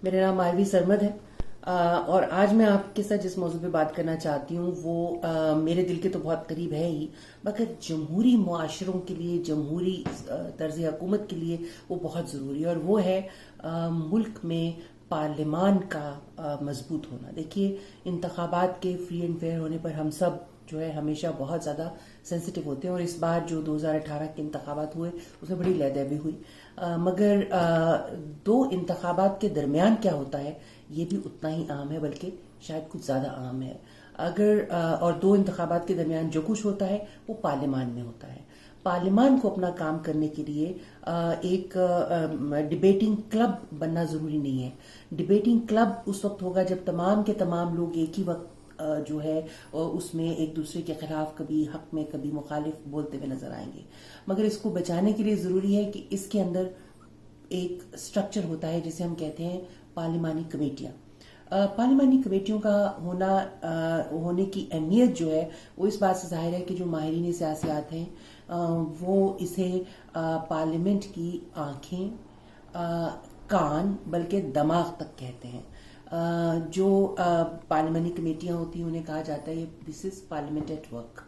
میرا نام ماروی سرمد ہے اور آج میں آپ کے ساتھ جس موضوع پہ بات کرنا چاہتی ہوں وہ میرے دل کے تو بہت قریب ہے ہی، مگر جمہوری معاشروں کے لیے، جمہوری طرز حکومت کے لیے وہ بہت ضروری ہے، اور وہ ہے ملک میں پارلیمان کا مضبوط ہونا۔ دیکھیے، انتخابات کے فری اینڈ فیئر ہونے پر ہم سب جو ہے ہمیشہ بہت زیادہ سینسیٹیو ہوتے ہیں، اور اس بار جو 2018 کے انتخابات ہوئے اس میں بڑی لیدہ بھی ہوئی، مگر دو انتخابات کے درمیان کیا ہوتا ہے یہ بھی اتنا ہی اہم ہے، بلکہ شاید کچھ زیادہ اہم ہے۔ اور دو انتخابات کے درمیان جو کچھ ہوتا ہے وہ پارلیمان میں ہوتا ہے۔ پارلیمان کو اپنا کام کرنے کے لیے ایک ڈیبیٹنگ کلب بننا ضروری نہیں ہے۔ ڈیبیٹنگ کلب اس وقت ہوگا جب تمام کے تمام لوگ ایک ہی وقت جو ہے اس میں ایک دوسرے کے خلاف کبھی حق میں کبھی مخالف بولتے ہوئے نظر آئیں گے، مگر اس کو بچانے کے لیے ضروری ہے کہ اس کے اندر ایک سٹرکچر ہوتا ہے جسے ہم کہتے ہیں پارلیمانی کمیٹیاں۔ پارلیمانی کمیٹیوں کا ہونے کی اہمیت جو ہے وہ اس بات سے ظاہر ہے کہ جو ماہرین سیاسیات ہیں وہ اسے پارلیمنٹ کی آنکھیں، کان، بلکہ دماغ تک کہتے ہیں۔ جو پارلیمانی کمیٹیاں ہوتی ہیں انہیں کہا جاتا ہے دس از پارلیمنٹ ایٹ ورک۔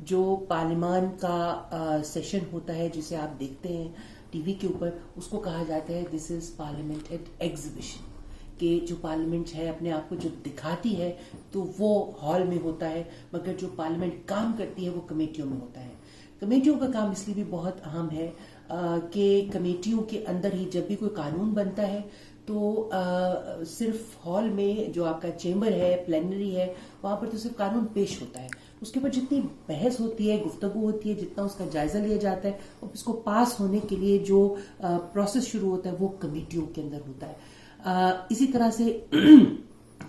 جو پارلیمان کا سیشن ہوتا ہے جسے آپ دیکھتے ہیں ٹی وی کے اوپر، اس کو کہا جاتا ہے دس از پارلیمنٹ ایٹ ایگزیبیشن، کہ جو پارلیمنٹ ہے اپنے آپ کو جو دکھاتی ہے تو وہ ہال میں ہوتا ہے، مگر جو پارلیمنٹ کام کرتی ہے وہ کمیٹیوں میں ہوتا ہے۔ کمیٹیوں کا کام اس لیے بھی بہت اہم ہے کہ کمیٹیوں کے اندر ہی جب بھی کوئی قانون بنتا ہے تو صرف ہال میں جو آپ کا چیمبر ہے، پلینری ہے، وہاں پر تو صرف قانون پیش ہوتا ہے، اس کے اوپر جتنی بحث ہوتی ہے، گفتگو ہوتی ہے، جتنا اس کا جائزہ لیا جاتا ہے اور اس کو پاس ہونے کے لیے جو پروسیس شروع ہوتا ہے وہ کمیٹیوں کے اندر ہوتا ہے۔ اسی طرح سے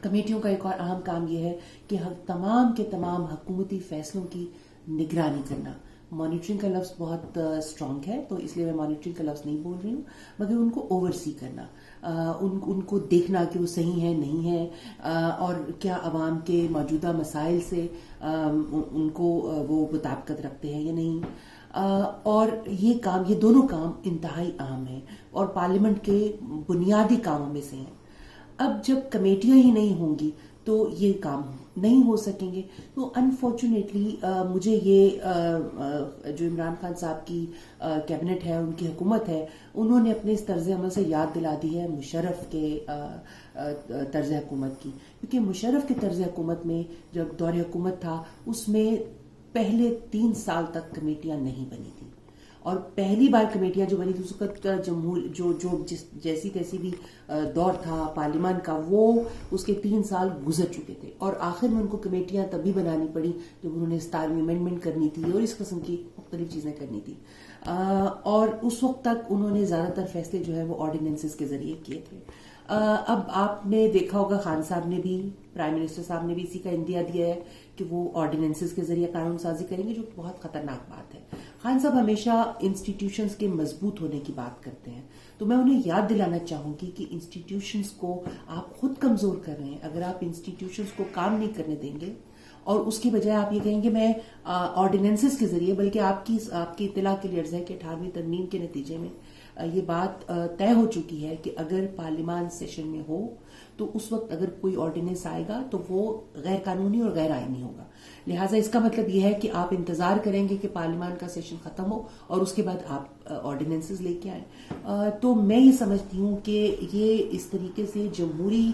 کمیٹیوں کا ایک اور اہم کام یہ ہے کہ تمام کے تمام حکومتی فیصلوں کی نگرانی کرنا۔ مانیٹرنگ کا لفظ بہت اسٹرانگ ہے تو اس لیے میں مانیٹرنگ کا لفظ نہیں بول رہی ہوں، مگر ان کو اوور سی کرنا، ان کو دیکھنا کہ وہ صحیح ہے نہیں ہے، اور کیا عوام کے موجودہ مسائل سے ان کو وہ مطابقت رکھتے ہیں یا نہیں۔ اور یہ دونوں کام انتہائی اہم ہیں اور پارلیمنٹ کے بنیادی کاموں میں سے ہیں۔ اب جب کمیٹیاں ہی نہیں ہوں گی تو یہ کام نہیں ہو سکیں گے۔ تو انفارچونیٹلی مجھے یہ جو عمران خان صاحب کی کیبنٹ ہے، ان کی حکومت ہے، انہوں نے اپنے اس طرز عمل سے یاد دلا دی ہے مشرف کے طرز حکومت کی، کیونکہ مشرف کے طرز حکومت میں جب دور حکومت تھا اس میں پہلے 3 سال تک کمیٹیاں نہیں بنی تھیں، اور پہلی بار کمیٹیاں جو بنی تھی اس وقت جیسی تیسی بھی دور تھا پارلیمان کا، وہ اس کے 3 سال گزر چکے تھے، اور آخر میں ان کو کمیٹیاں تبھی بنانی پڑی جب انہوں نے 17ویں امینڈمنٹ کرنی تھی اور اس قسم کی مختلف چیزیں کرنی تھی، اور اس وقت تک انہوں نے زیادہ تر فیصلے جو ہے وہ آرڈیننسز کے ذریعے کیے تھے۔ اب آپ نے دیکھا ہوگا خان صاحب نے بھی، پرائم منسٹر صاحب نے بھی اسی کا اندیا دیا ہے کہ وہ آرڈیننسز کے ذریعے قانون سازی کریں گے، جو بہت خطرناک بات ہے۔ خان صاحب ہمیشہ انسٹیٹیوشنز کے مضبوط ہونے کی بات کرتے ہیں، تو میں انہیں یاد دلانا چاہوں گی کہ انسٹیٹیوشنز کو آپ خود کمزور کر رہے ہیں۔ اگر آپ انسٹیٹیوشنز کو کام نہیں کرنے دیں گے اور اس کی بجائے آپ یہ کہیں گے میں آرڈیننسز کے ذریعے، بلکہ آپ کی اطلاع کے لیے عرض ہے کہ 18ویں ترمیم کے نتیجے میں یہ بات طے ہو چکی ہے کہ اگر پارلیمان سیشن میں ہو تو اس وقت اگر کوئی آرڈیننس آئے گا تو وہ غیر قانونی اور غیر آئینی ہوگا۔ لہٰذا اس کا مطلب یہ ہے کہ آپ انتظار کریں گے کہ پارلیمان کا سیشن ختم ہو اور اس کے بعد آپ آرڈیننسز لے کے آئیں۔ تو میں یہ سمجھتی ہوں کہ یہ اس طریقے سے جمہوری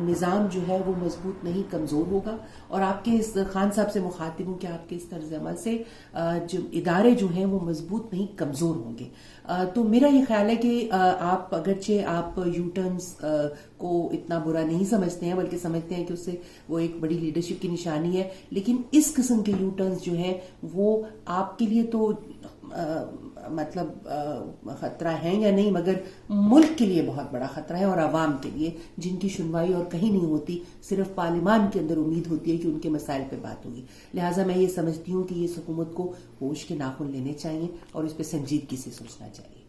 نظام جو ہے وہ مضبوط نہیں، کمزور ہوگا، اور آپ کے اس خان صاحب سے مخاطب ہوں کہ آپ کے اس طرز عمل سے جو ادارے جو ہیں وہ مضبوط نہیں، کمزور ہوں گے۔ تو میرا یہ خیال ہے کہ آپ اگرچہ آپ یو ٹرنز کو اتنا برا نہیں سمجھتے ہیں، بلکہ سمجھتے ہیں کہ اس سے وہ ایک بڑی لیڈرشپ کی نشانی ہے، لیکن اس قسم کے یو ٹرنز جو ہیں وہ آپ کے لیے تو مطلب خطرہ ہیں یا نہیں، مگر ملک کے لیے بہت بڑا خطرہ ہے، اور عوام کے لیے جن کی سنوائی اور کہیں نہیں ہوتی، صرف پارلیمان کے اندر امید ہوتی ہے کہ ان کے مسائل پہ بات ہوگی۔ لہٰذا میں یہ سمجھتی ہوں کہ اس حکومت کو ہوش کے ناخن لینے چاہیے اور اس پہ سنجیدگی سے سوچنا چاہیے۔